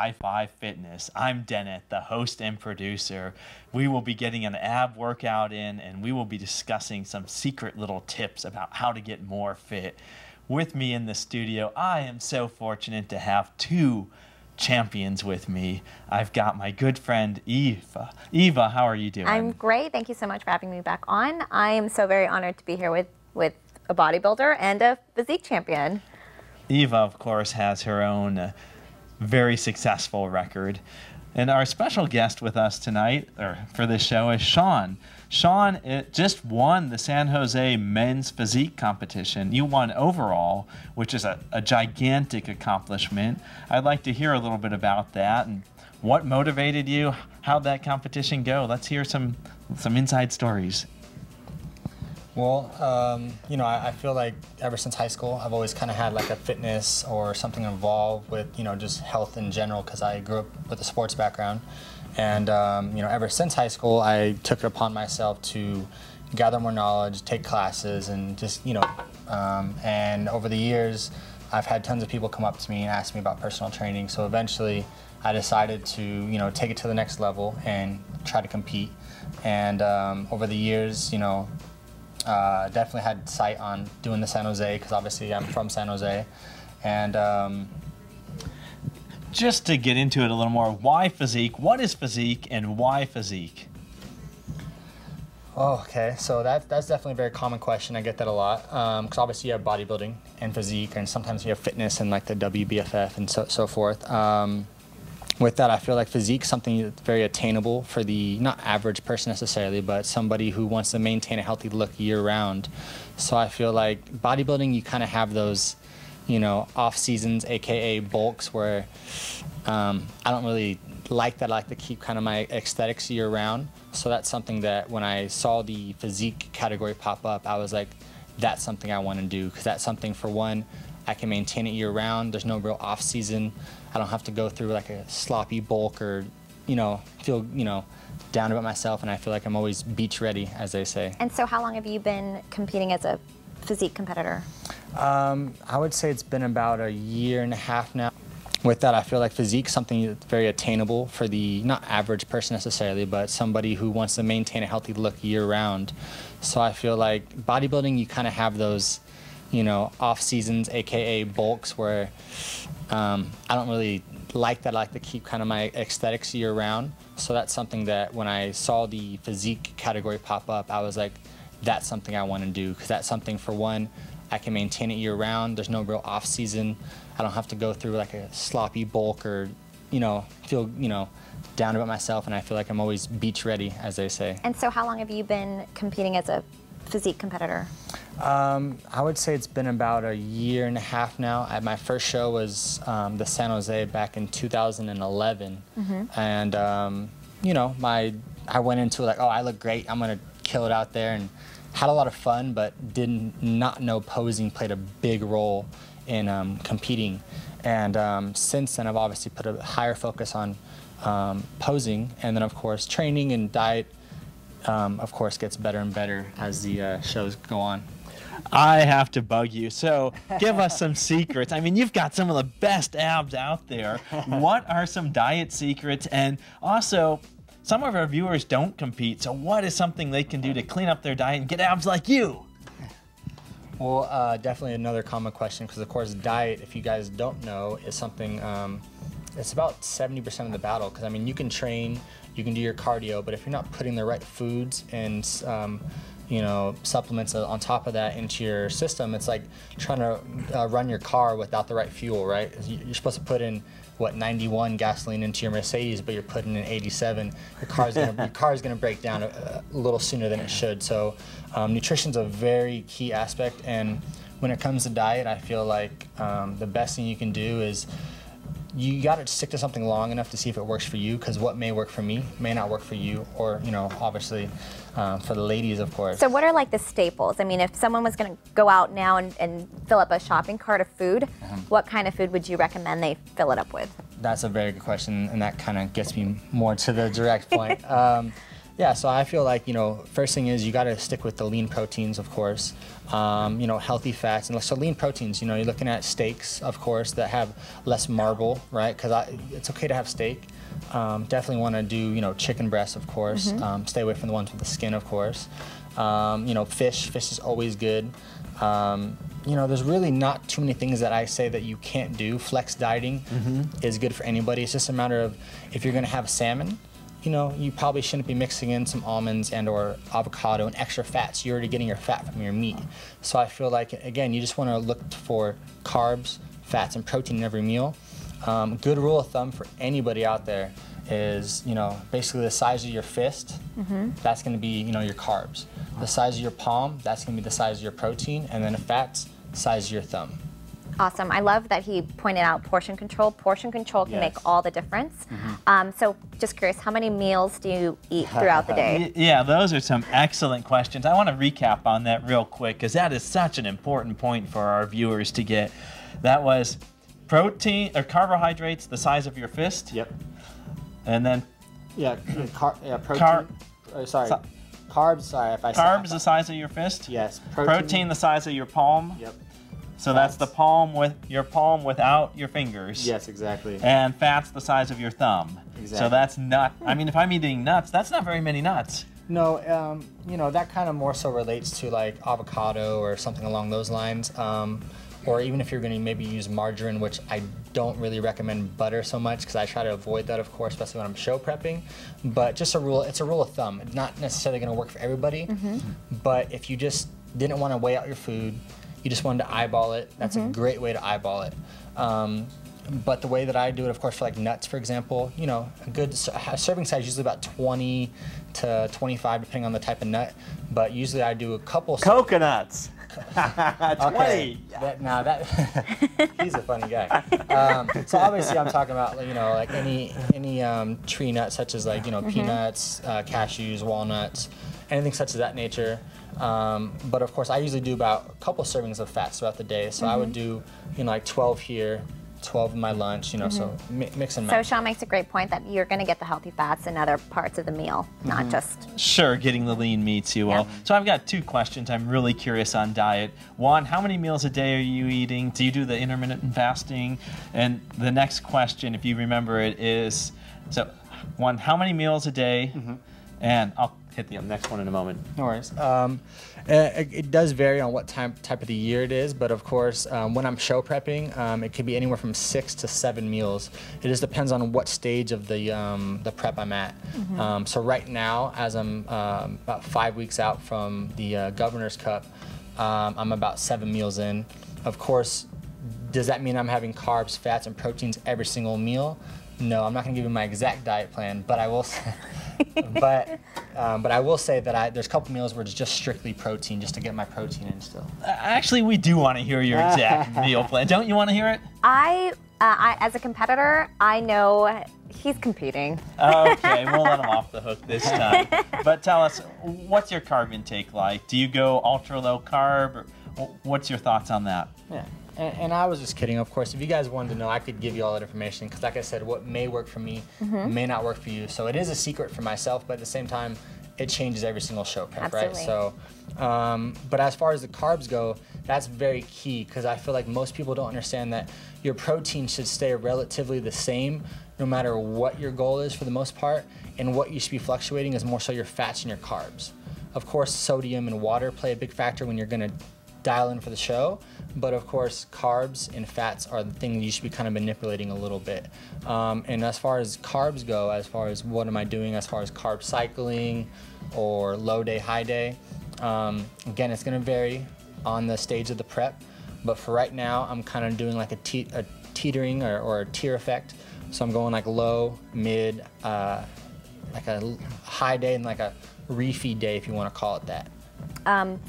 High-Five Fitness. I'm Dennett, the host and producer. We will be getting an ab workout in, and we will be discussing some secret little tips about how to get more fit. With me in the studio, I am so fortunate to have two champions with me. I've got my good friend Eva. Eva, how are you doing? I'm great. Thank you so much for having me back on. I am so very honored to be here with a bodybuilder and a physique champion. Eva, of course, has her own very successful record. And our special guest with us tonight, or for this show, is Sean. Sean just won the San Jose Men's Physique Competition. You won overall, which is a gigantic accomplishment. I'd like to hear a little bit about that and what motivated you. How'd that competition go? Let's hear some inside stories. Well, you know, I feel like ever since high school, I've always kind of had like a fitness or something involved with, you know, just health in general, because I grew up with a sports background. And, you know, ever since high school, I took it upon myself to gather more knowledge, take classes, and just, you know, and over the years, I've had tons of people come up to me and ask me about personal training. So eventually, I decided to, you know, take it to the next level and try to compete. And over the years, you know, definitely had sight on doing the San Jose, because obviously I'm from San Jose. And just to get into it a little more, why physique? What is physique and why physique? Oh, okay, so that's definitely a very common question. I get that a lot, because obviously you have bodybuilding and physique, and sometimes you have fitness and like the WBFF and so forth. With that, I feel like physique is something that's very attainable for the, not average person necessarily, but somebody who wants to maintain a healthy look year-round. So I feel like bodybuilding, you kind of have those, you know, off seasons, aka bulks, where I don't really like that. I like to keep kind of my aesthetics year-round. So that's something that when I saw the physique category pop up, I was like, that's something I want to do, because that's something, for one, I can maintain it year-round. There's no real off-season. I don't have to go through like a sloppy bulk or, you know, feel, you know, down about myself, and I feel like I'm always beach ready, as they say. And so how long have you been competing as a physique competitor? I would say it's been about a year and a half now. With that, I feel like physique is something that's very attainable for the, not average person necessarily, but somebody who wants to maintain a healthy look year-round. So I feel like bodybuilding, you kind of have those, you know, off seasons, aka bulks, where I don't really like that. I like to keep kind of my aesthetics year-round. So that's something that when I saw the physique category pop up, I was like, that's something I want to do, because that's something, for one, I can maintain it year-round. There's no real off-season. I don't have to go through like a sloppy bulk or, you know, feel, you know, down about myself, and I feel like I'm always beach ready, as they say. And so how long have you been competing as a physique competitor? I would say it's been about a year and a half now. My first show was the San Jose back in 2011. And, you know, I went into it like, oh, I look great, I'm going to kill it out there, and had a lot of fun, but did not know posing played a big role in competing. And since then, I've obviously put a higher focus on posing, and then, of course, training and diet, of course, gets better and better as the shows go on. I have to bug you. So give us some secrets. I mean, you've got some of the best abs out there. What are some diet secrets? And also, some of our viewers don't compete. So what is something they can do to clean up their diet and get abs like you? Well, definitely another common question, because of course diet, if you guys don't know, is something, it's about 70% of the battle. Because I mean, you can train, you can do your cardio, but if you're not putting the right foods and you know, supplements on top of that into your system, it's like trying to run your car without the right fuel, right? You're supposed to put in, what, 91 gasoline into your Mercedes, but you're putting in 87. Your car's gonna break down a little sooner than it should. So nutrition's a very key aspect, and when it comes to diet, I feel like the best thing you can do is you got to stick to something long enough to see if it works for you, because what may work for me may not work for you, or, you know, obviously for the ladies, of course. So what are like the staples? I mean, if someone was going to go out now and fill up a shopping cart of food, what kind of food would you recommend they fill it up with? That's a very good question, and that kind of gets me more to the direct point. Yeah, so I feel like, first thing is you got to stick with the lean proteins, of course, healthy fats. And so lean proteins, you're looking at steaks, of course, that have less marble, right? Because it's okay to have steak. Definitely want to do, chicken breasts, of course. Stay away from the ones with the skin, of course. Fish is always good. There's really not too many things that I say that you can't do. Flex dieting is good for anybody. It's just a matter of if you're going to have salmon, you probably shouldn't be mixing in some almonds and or avocado and extra fats. You're already getting your fat from your meat. So I feel like, again, you just want to look for carbs, fats, and protein in every meal. Good rule of thumb for anybody out there is, basically the size of your fist, that's going to be, your carbs. The size of your palm, that's going to be the size of your protein, and then the fats, the size of your thumb. Awesome. I love that he pointed out portion control. Portion control can make all the difference. So just curious, how many meals do you eat throughout the day? Yeah, those are some excellent questions. I want to recap on that real quick because that is such an important point for our viewers to get. That was protein or carbohydrates the size of your fist. Yep. And then protein. Carbs. Sorry, if I carbs the size of your fist. Yes. Protein the size of your palm. Yep. So that's the palm with your palm without your fingers. Yes, exactly. And fat's the size of your thumb. Exactly. So that's not. I mean, if I'm eating nuts, that's not very many nuts. No, that kind of more so relates to like avocado or something along those lines. Or even if you're going to maybe use margarine, which I don't really recommend butter so much because I try to avoid that, of course, especially when I'm show prepping. But just it's a rule of thumb. It's not necessarily going to work for everybody. But if you just didn't want to weigh out your food, you just wanted to eyeball it, that's a great way to eyeball it. But the way that I do it, of course, for like nuts, for example, a good serving size is usually about 20 to 25, depending on the type of nut. But usually I do a couple. Coconuts. 20. Okay. He's a funny guy. So obviously I'm talking about like any tree nut such as like peanuts, cashews, walnuts, anything such as that nature. But of course I usually do about a couple servings of fats throughout the day. So I would do like 12 here, 12 in my lunch, so mix and match. So Sean makes a great point that you're going to get the healthy fats in other parts of the meal, not just... Sure, getting the lean meats you will. So I've got two questions I'm really curious on diet. One, how many meals a day are you eating? Do you do the intermittent fasting? And the next question, if you remember it, is, so one, how many meals a day? And I'll hit the next one in a moment. No worries. It does vary on what type of the year it is, but of course, when I'm show prepping, it could be anywhere from 6 to 7 meals. It just depends on what stage of the prep I'm at. So right now, as I'm about 5 weeks out from the Governor's Cup, I'm about 7 meals in. Of course, does that mean I'm having carbs, fats, and proteins every single meal? No, I'm not going to give you my exact diet plan, but I will say, but I will say that there's a couple meals where it's just strictly protein, just to get my protein in still. Actually, we do want to hear your exact meal plan. Don't you want to hear it? I as a competitor, I know he's competing. Okay, we'll let him off the hook this time. But tell us, what's your carb intake like? Do you go ultra low carb? Or what's your thoughts on that? Yeah. And I was just kidding, of course. If you guys wanted to know, I could give you all that information because, like I said, what may work for me may not work for you. So it is a secret for myself, but at the same time, it changes every single show prep, right? So, but as far as the carbs go, that's very key because I feel like most people don't understand that your protein should stay relatively the same no matter what your goal is for the most part, and what you should be fluctuating is more so your fats and your carbs. Of course, sodium and water play a big factor when you're going to dial in for the show, but of course carbs and fats are the thing you should be kind of manipulating a little bit. And as far as carbs go, as far as what am I doing as far as carb cycling or low day, high day, again, it's going to vary on the stage of the prep, but for right now I'm kind of doing like a teetering or a tier effect. So I'm going like low, mid, like a high day and like a refeed day, if you want to call it that.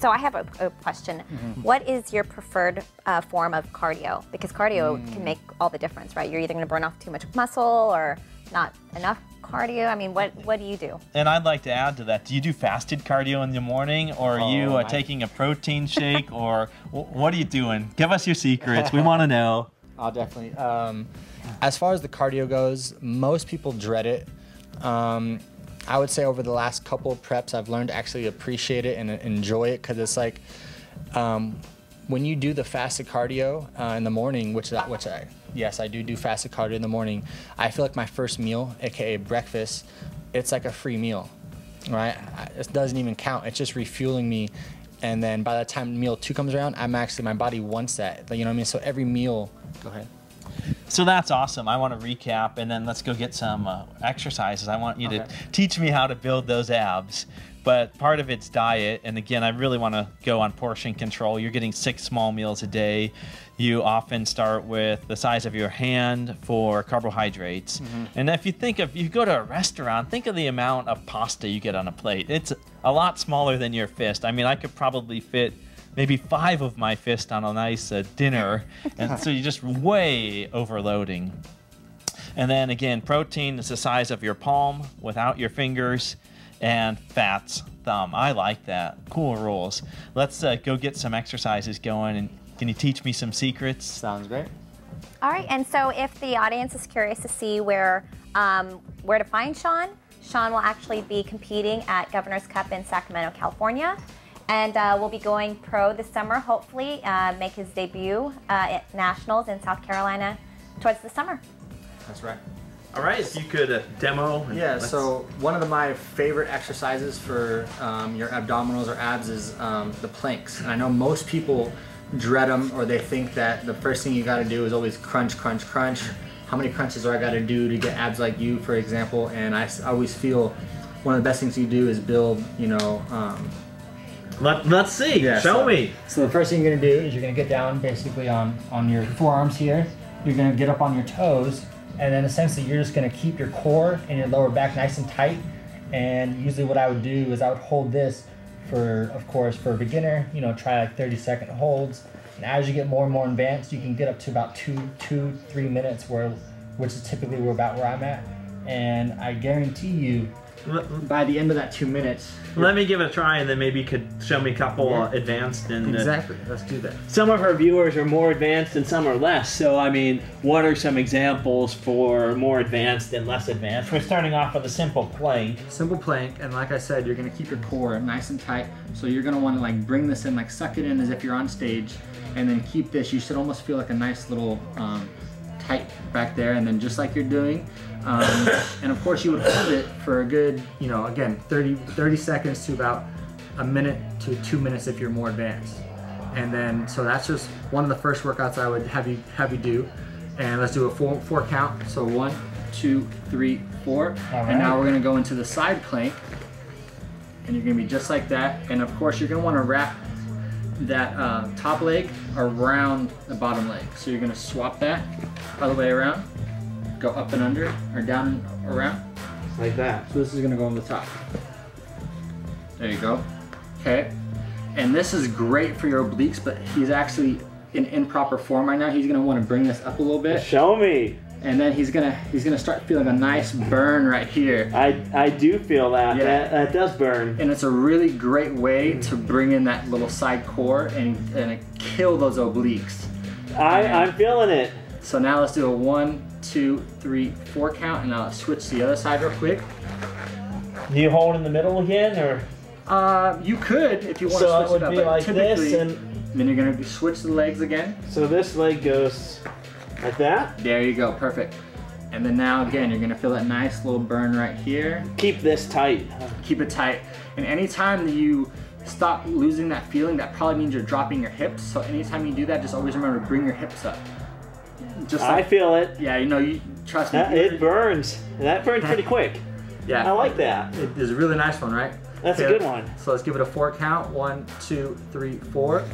So I have a question. What is your preferred form of cardio? Because cardio can make all the difference, right? You're either going to burn off too much muscle or not enough cardio. I mean, what do you do? And I'd like to add to that. Do you do fasted cardio in the morning, or are you taking a protein shake, or what are you doing? Give us your secrets. We want to know. I'll definitely. As far as the cardio goes, most people dread it. I would say over the last couple of preps, I've learned to actually appreciate it and enjoy it, because it's like when you do the fasted cardio in the morning, yes, I do fasted cardio in the morning. I feel like my first meal, aka breakfast, it's like a free meal, right? It doesn't even count. It's just refueling me. And then by the time meal 2 comes around, my body wants that. You know what I mean? So every meal, go ahead. So that's awesome. I want to recap, and then let's go get some exercises. I want you to teach me how to build those abs. But part of it's diet, and again, I really want to go on portion control. You're getting 6 small meals a day. You often start with the size of your hand for carbohydrates. And if you go to a restaurant, think of the amount of pasta you get on a plate. It's a lot smaller than your fist. I mean, I could probably fit maybe 5 of my fist on a nice dinner. And so you're just way overloading. And then again, protein is the size of your palm without your fingers, and fat's thumb. I like that. Cool rules. Let's go get some exercises going, and can you teach me some secrets? Sounds great. All right, and so if the audience is curious to see where to find Sean will actually be competing at Governor's Cup in Sacramento, California. And will be going pro this summer, hopefully, make his debut at Nationals in South Carolina towards the summer. That's right. All right, if you could demo. Yeah, so one of my favorite exercises for your abdominals or abs is the planks. And I know most people dread them, or they think that the first thing you got to do is always crunch, crunch, crunch. How many crunches do I got to do to get abs like you, for example? And I always feel one of the best things you do is build, you know, let's see. Yeah, Show me. So the first thing you're gonna do is you're gonna get down basically on your forearms here. You're gonna get up on your toes, and then essentially you're just gonna keep your core and your lower back nice and tight. And usually what I would do is I would hold this for, of course, for a beginner, you know, try like 30-second holds. And as you get more and more advanced, you can get up to about 3 minutes, which is typically where I'm at. And I guarantee you, by the end of that 2 minutes. Let me give it a try, and then maybe you could show me a couple advanced. And exactly, let's do that. Some of our viewers are more advanced and some are less. So, I mean, what are some examples for more advanced and less advanced? We're starting off with a simple plank. Simple plank, and like I said, you're gonna keep your core nice and tight. So you're gonna wanna like bring this in, like suck it in as if you're on stage, and then keep this. You should almost feel like a nice little tight back there, and then just like you're doing. And of course you would hold it for a good, you know, again, 30 seconds to about a minute to 2 minutes if you're more advanced. And then, so that's just one of the first workouts I would have you do. And let's do a four count. So 1, 2, 3, 4. Right. And now we're gonna go into the side plank. And you're gonna be just like that. And of course you're gonna wanna wrap that top leg around the bottom leg. So you're gonna swap that all the way around. Go up and under, or down and around. Like that. So this is gonna go on the top. There you go. Okay. And this is great for your obliques, but he's actually in improper form right now. He's gonna wanna bring this up a little bit. Show me. And then he's gonna start feeling a nice burn right here. I do feel that. Yeah. That does burn. And it's a really great way to bring in that little side core and kill those obliques. I'm feeling it. So now let's do a 1, 2, 3, 4 count, and I'll switch to the other side real quick. Do you hold in the middle again, or? You could if you want so to switch it up. So it would be like this, and then you're gonna switch the legs again. So this leg goes like that. There you go, perfect. And then now again, you're gonna feel that nice little burn right here. Keep this tight. Keep it tight. And anytime that you stop losing that feeling, that probably means you're dropping your hips. So anytime you do that, just always remember to bring your hips up. Just like, I feel it. Yeah, you know, you trust me. It burns. That burns pretty quick. Yeah, I like that. It is a really nice one, right? That's a good one. So let's give it a 4 count. 1, 2, 3, 4.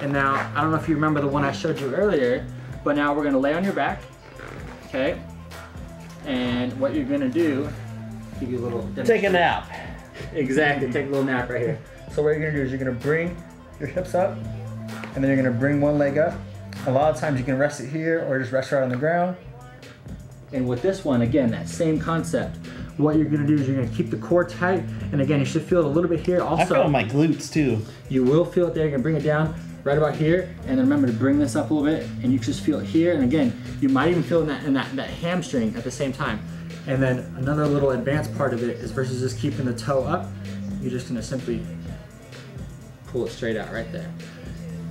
And now, I don't know if you remember the one I showed you earlier, but now we're gonna lay on your back, okay? And what you're gonna do, give you a little take a nap. Exactly, take a little nap right here. So what you're gonna do is you're gonna bring your hips up, and then you're gonna bring one leg up. A lot of times you can rest it here or just rest right on the ground. And with this one, again, that same concept. What you're gonna do is you're gonna keep the core tight, and again, you should feel it a little bit here also. I feel my glutes too. You will feel it there. You're gonna bring it down right about here, and then remember to bring this up a little bit, and you just feel it here. And again, you might even feel that hamstring at the same time. And then another little advanced part of it is versus just keeping the toe up, you're just gonna simply pull it straight out right there.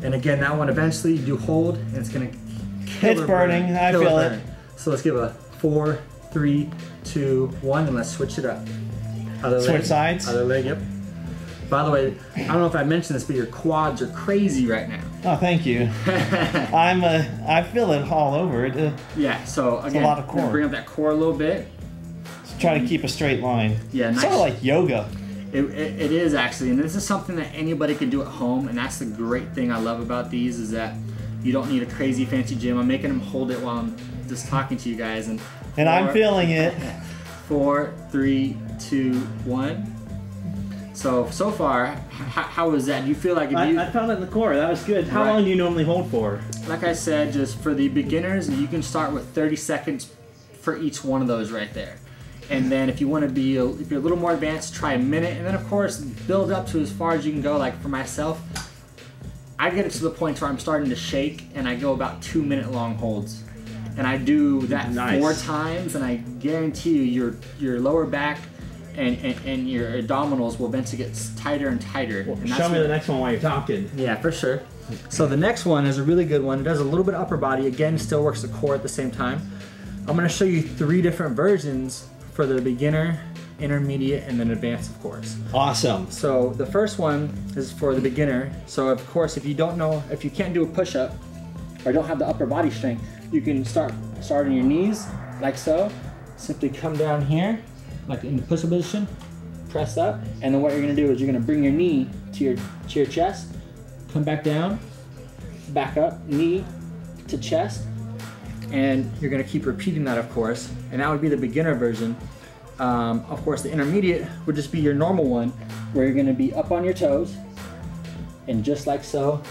And again, that one eventually you do hold, and it's gonna kill It's burning, I feel it. So let's give a 4, 3, 2, 1, and let's switch it up. Other Switch leg, sides? Other leg, yep. By the way, I don't know if I mentioned this, but your quads are crazy right now. Oh, thank you. I feel it all over it. Yeah, so again, a lot of core. Bring up that core a little bit. Try to keep a straight line. Yeah, nice. Sort of like yoga. It is actually, and this is something that anybody can do at home, and that's the great thing I love about these is that you don't need a crazy fancy gym. I'm making them hold it while I'm just talking to you guys, and I'm feeling it. 4, 3, 2, 1. So far, how was that? Do you feel like if you... I found it in the core. That was good. How long do you normally hold for? Like I said, just for the beginners, you can start with 30 seconds for each one of those right there. And then if you want to be, if you're a little more advanced, try a minute. And then of course, build up to as far as you can go. Like for myself, I get it to the point where I'm starting to shake and I go about 2-minute long holds. And I do that 4 times, and I guarantee you your lower back and your abdominals will eventually get tighter and tighter. Well, and show me the next one while you're talking. Yeah, for sure. So the next one is a really good one. It does a little bit of upper body. Again, still works the core at the same time. I'm going to show you 3 different versions for the beginner, intermediate, and then advanced, of course. Awesome. So the first one is for the beginner. So of course, if you can't do a push-up or don't have the upper body strength, you can start on your knees like so. Simply come down here, like in the push-up position, press up, and then what you're gonna do is you're gonna bring your knee to your chest, come back down, back up, knee to chest, and you're gonna keep repeating that, of course, and that would be the beginner version. Of course, the intermediate would just be your normal one, where you're gonna be up on your toes, and just like so,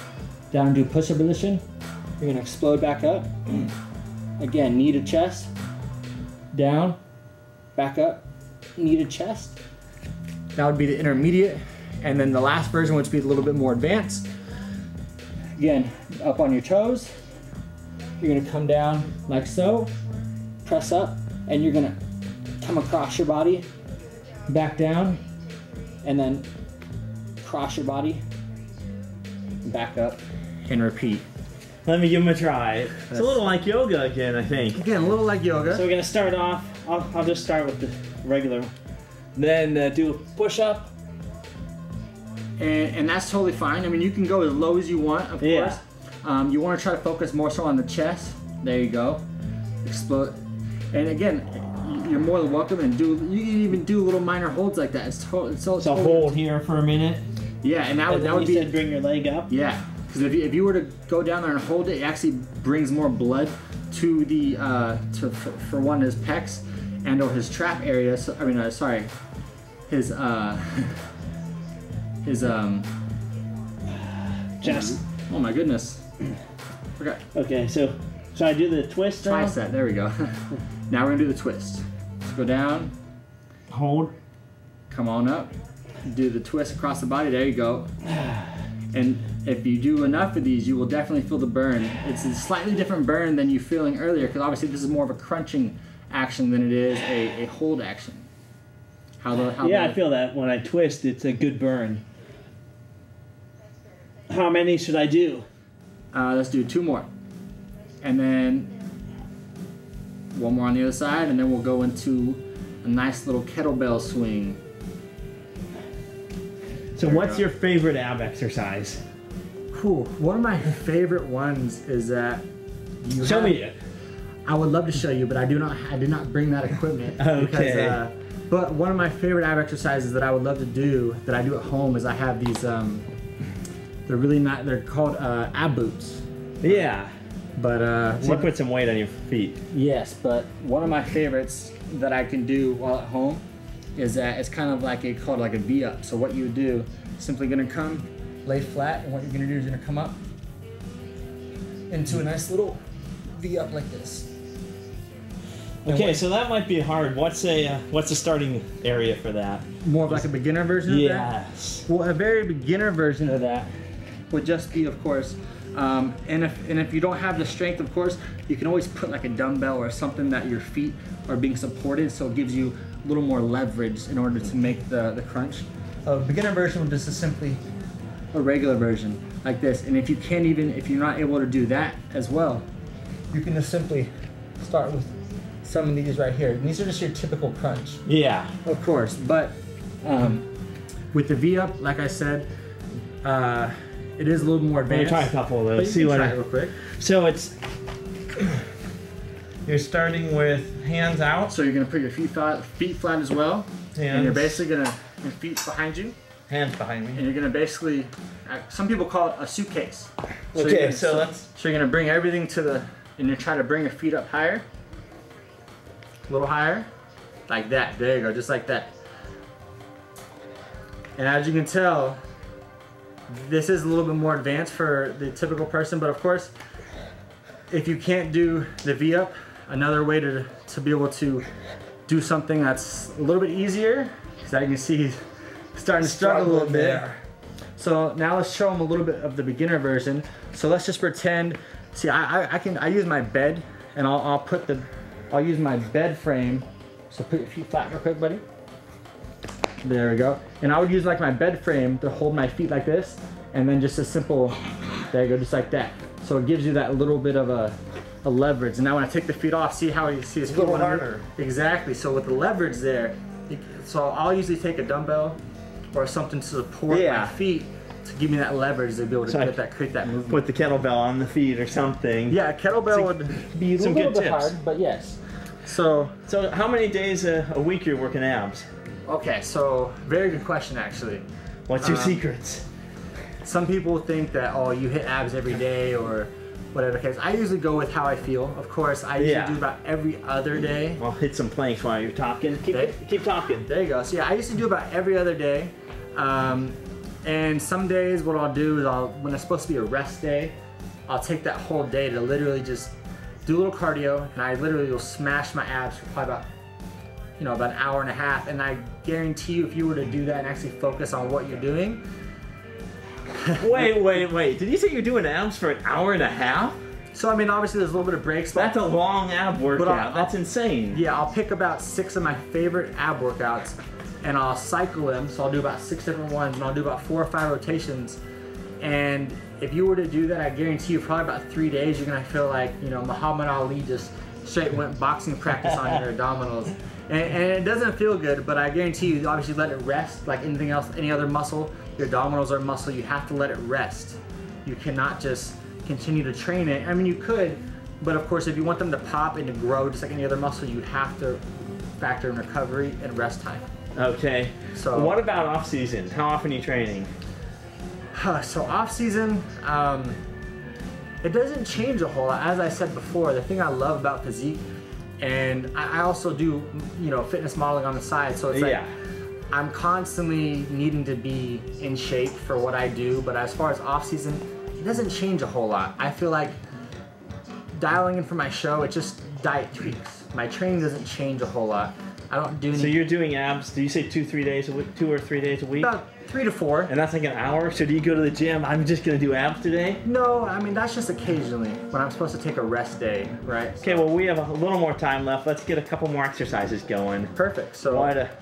down to push-up position, you're gonna explode back up. Again, knee to chest, down, back up, knee to chest. That would be the intermediate, and then the last version would be a little bit more advanced. Again, up on your toes, you're gonna come down like so, press up, and you're gonna come across your body, back down, and then cross your body, back up, and repeat. Let me give them a try. It's a little like yoga again, I think. Again, a little like yoga. So we're gonna start off, I'll just start with the regular one. Then do a push-up. And that's totally fine. I mean, you can go as low as you want, of course. You want to try to focus more so on the chest. There you go. Explode. And again, you're more than welcome, and you can even do little minor holds like that. So hold here for a minute. Yeah, and that would be. You said bring your leg up. Yeah, because if you were to go down there and hold it, it actually brings more blood to the for one, his pecs and or his trap area. So I mean, sorry, his chest. Oh my goodness. Forgot. Okay, so I do the twist now? Tricep, there we go. Now we're gonna do the twist. Let's go down. Hold. Come on up. Do the twist across the body, there you go. And if you do enough of these, you will definitely feel the burn. It's a slightly different burn than you feeling earlier, because obviously this is more of a crunching action than it is a hold action. I feel that when I twist, it's a good burn. How many should I do? Let's do 2 more. And then 1 more on the other side, and then we'll go into a nice little kettlebell swing. So what's your favorite ab exercise? One of my favorite ones is that Show me it. I would love to show you, but I did not bring that equipment. Okay. Because, but one of my favorite ab exercises that I would love to do, that I do at home, is I have these, they're really not, they're called ab boots. Yeah. But so you put some weight on your feet. Yes, but one of my favorites that I can do while at home is that it's kind of like called like a V-up. So what you would do, simply gonna come, lay flat, and what you're gonna do is you're gonna come up into a nice little V-up like this. Okay, so that might be hard. What's a starting area for that? More of like a beginner version of that? Yes. Well, a very beginner version of that would just be, of course, And if you don't have the strength, of course, you can always put like a dumbbell or something that your feet are being supported, so it gives you a little more leverage in order to make the crunch. A beginner version is just simply a regular version like this. And if you're not able to do that as well, you can just simply start with some of these right here. And these are just your typical crunch. Yeah. Of course, but with the V-up, like I said, it is a little more advanced. Let me try a couple of those. But you can try it real quick. So you're starting with hands out. So you're gonna put your feet flat as well. And you're basically gonna, your feet behind you. Hands behind me. And you're gonna basically, some people call it a suitcase. So Okay, so you're gonna bring everything and you're trying to bring your feet up higher. A little higher. Like that, there you go, just like that. And as you can tell, this is a little bit more advanced for the typical person, but of course, if you can't do the V-up, another way to be able to do something that's a little bit easier, because as you can see, he's starting to struggle a little bit. There. So now let's show him a little bit of the beginner version. So let's just pretend, see, I use my bed, and I'll use my bed frame. So put your feet flat real quick, buddy. There we go. And I would use like my bed frame to hold my feet like this, and then just a simple, there you go, just like that. So it gives you that little bit of a leverage. And now when I take the feet off, see how you see his feet? A little harder. Exactly. So with the leverage there, so I'll usually take a dumbbell or something to support my feet to give me that leverage to be able to create that movement. Put the kettlebell on the feet or something. Yeah, a kettlebell would be a little bit hard, but yes. So how many days a week you're working abs? Okay, so very good question actually. What's your secrets? Some people think that, oh, you hit abs every day or whatever the case. I usually go with how I feel. Of course, I usually do about every other day. I'll hit some planks while you're talking. Keep talking. There you go. So yeah, I used to do about every other day. And some days what I'll do is when it's supposed to be a rest day, I'll take that whole day to literally just do a little cardio, and I literally will smash my abs for probably about an hour and a half. And I guarantee you, if you were to do that and actually focus on what you're doing. Wait. Did you say you're doing abs for an hour and a half? So I mean, obviously there's a little bit of breaks. That's a long ab workout. That's insane. Yeah, I'll pick about 6 of my favorite ab workouts, and I'll cycle them. So I'll do about 6 different ones, and I'll do about 4 or 5 rotations. And if you were to do that, I guarantee you probably about 3 days, you're gonna feel like, Muhammad Ali just straight went boxing practice on your abdominals. And it doesn't feel good, but I guarantee you, obviously let it rest like anything else, any other muscle. Your abdominals are muscle, you have to let it rest. You cannot just continue to train it. I mean, you could, but of course, if you want them to pop and to grow just like any other muscle, you have to factor in recovery and rest time. Okay. So what about off season? How often are you training? So off season, it doesn't change a whole lot. As I said before, the thing I love about physique, and I also do, fitness modeling on the side. So it's like, I'm constantly needing to be in shape for what I do. But as far as off season, it doesn't change a whole lot. I feel like dialing in for my show, it's just diet tweaks. My training doesn't change a whole lot. I don't do any. So you're doing abs, do you say 2 or 3 days a week, 2 or 3 days a week? About 3 to 4. And that's like an hour? So do you go to the gym, I'm just gonna do abs today? No, I mean, that's just occasionally when I'm supposed to take a rest day, right? Okay, well, we have a little more time left. Let's get a couple more exercises going. Perfect. So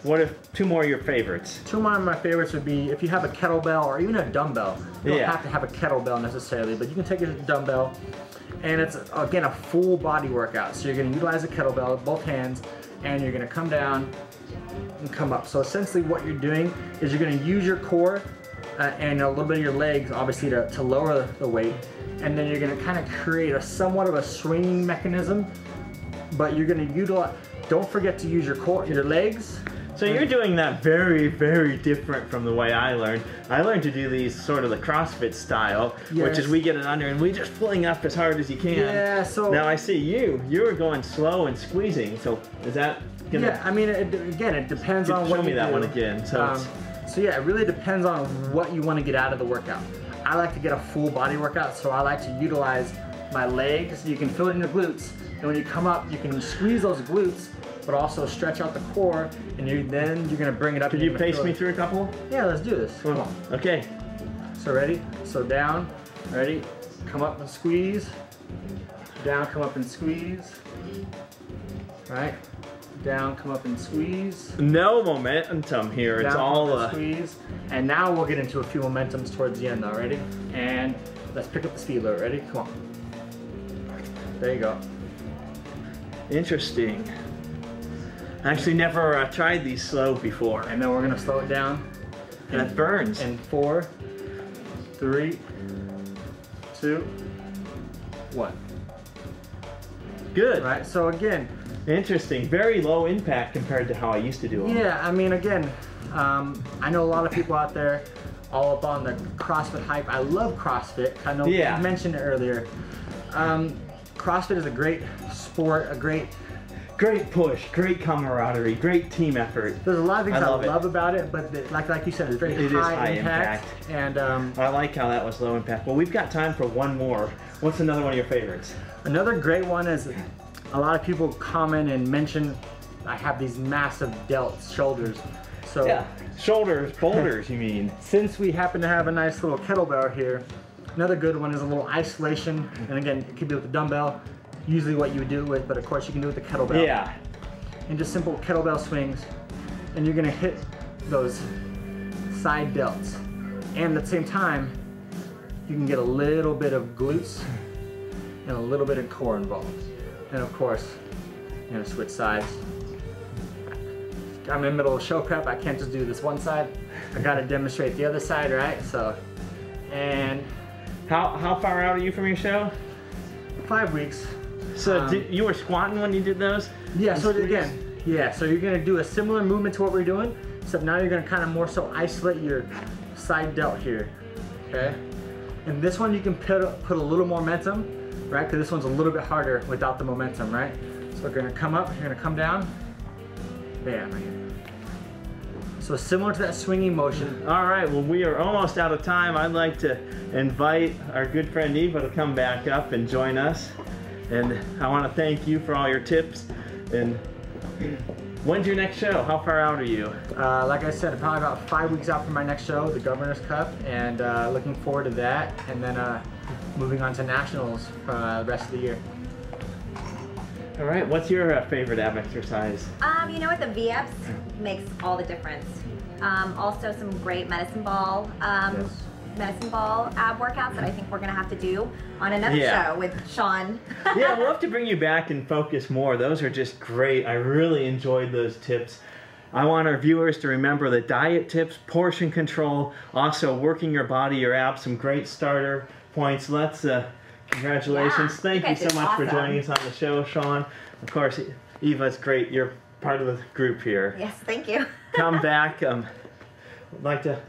what are 2 more of your favorites? 2 more of my favorites would be if you have a kettlebell or even a dumbbell. You don't have to have a kettlebell necessarily, but you can take a dumbbell, and it's, again, a full body workout. So you're gonna utilize a kettlebell with both hands, and you're gonna come down and come up. So essentially what you're doing is you're gonna use your core and a little bit of your legs, obviously, to lower the weight. And then you're gonna kind of create somewhat of a swinging mechanism, but you're gonna utilize, don't forget to use your core, your legs. So you're doing that very, very different from the way I learned. I learned to do these sort of the CrossFit style, which is we get it under and we just fling up as hard as you can. Yeah, so. Now I see you're going slow and squeezing, so is that gonna... Yeah, I mean, again, it depends on what you do. Show me that one again. So yeah, it really depends on what you want to get out of the workout. I like to get a full body workout, so I like to utilize my legs. You can feel it in the glutes, and when you come up, you can squeeze those glutes, but also stretch out the core, and then you're gonna bring it up. Could you pace me through a couple? Yeah, let's do this. Come on. Okay. So ready? So down, ready, come up and squeeze. Down, come up and squeeze. Right? Down, come up and squeeze. No momentum here. It's Down, all come up and squeeze. And now we'll get into a few momentums towards the end though. Ready? And let's pick up the speed load. Ready? Come on. There you go. Interesting. I actually never tried these slow before. And then we're gonna slow it down. And it burns. In 4, 3, 2, 1. Good. Right, so again. Interesting. Very low impact compared to how I used to do them. Yeah, I mean, again, I know a lot of people out there all up on the CrossFit hype. I love CrossFit. I know you mentioned it earlier. CrossFit is a great sport, a great push, great camaraderie, great team effort. There's a lot of things I love about it, but like you said, it's very high impact. And I like how that was low impact. Well, we've got time for one more. What's another one of your favorites? Another great one is a lot of people comment and mention I have these massive delts, shoulders. So yeah, shoulders, boulders, you mean. Since we happen to have a nice little kettlebell here, another good one is a little isolation. And again, it could be with the dumbbell, usually what you would do it with, but of course you can do it with the kettlebell. Yeah. And just simple kettlebell swings, and you're gonna hit those side delts. And at the same time, you can get a little bit of glutes and a little bit of core involved. And of course, you're gonna switch sides. I'm in the middle of show prep, I can't just do this one side. I gotta demonstrate the other side, right? So, and how far out are you from your show? 5 weeks. So you were squatting when you did those? Yeah, so again, so you're gonna do a similar movement to what we're doing, except now you're gonna kind of more so isolate your side delt here, okay? And this one you can put a little more momentum, right? Because this one's a little bit harder without the momentum, right? So we're gonna come up, you're gonna come down, bam, right here. So similar to that swinging motion. All right, well, we are almost out of time. I'd like to invite our good friend Eva to come back up and join us. And I want to thank you for all your tips. And when's your next show? How far out are you? Like I said, probably about 5 weeks out from my next show, the Governor's Cup, and looking forward to that. And then moving on to nationals for the rest of the year. All right, what's your favorite ab exercise? You know what, the V-abs makes all the difference. Also some great medicine ball ab workouts that I think we're gonna have to do on another show with Sean. Yeah, we'll have to bring you back and focus more. Those are just great. I really enjoyed those tips. I want our viewers to remember the diet tips, portion control, also working your body, your abs, some great starter points. Let's congratulations. Yeah, Thank you so much for joining us on the show, Sean. Of course, Eva, it's great. You're part of the group here. Yes, thank you. Come back. I'd like to,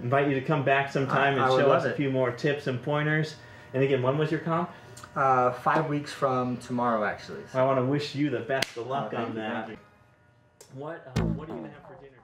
invite you to come back sometime and show us a few more tips and pointers. And again, when was your comp? 5 weeks from tomorrow, actually. I want to wish you the best of luck on that. What are you going to have for dinner?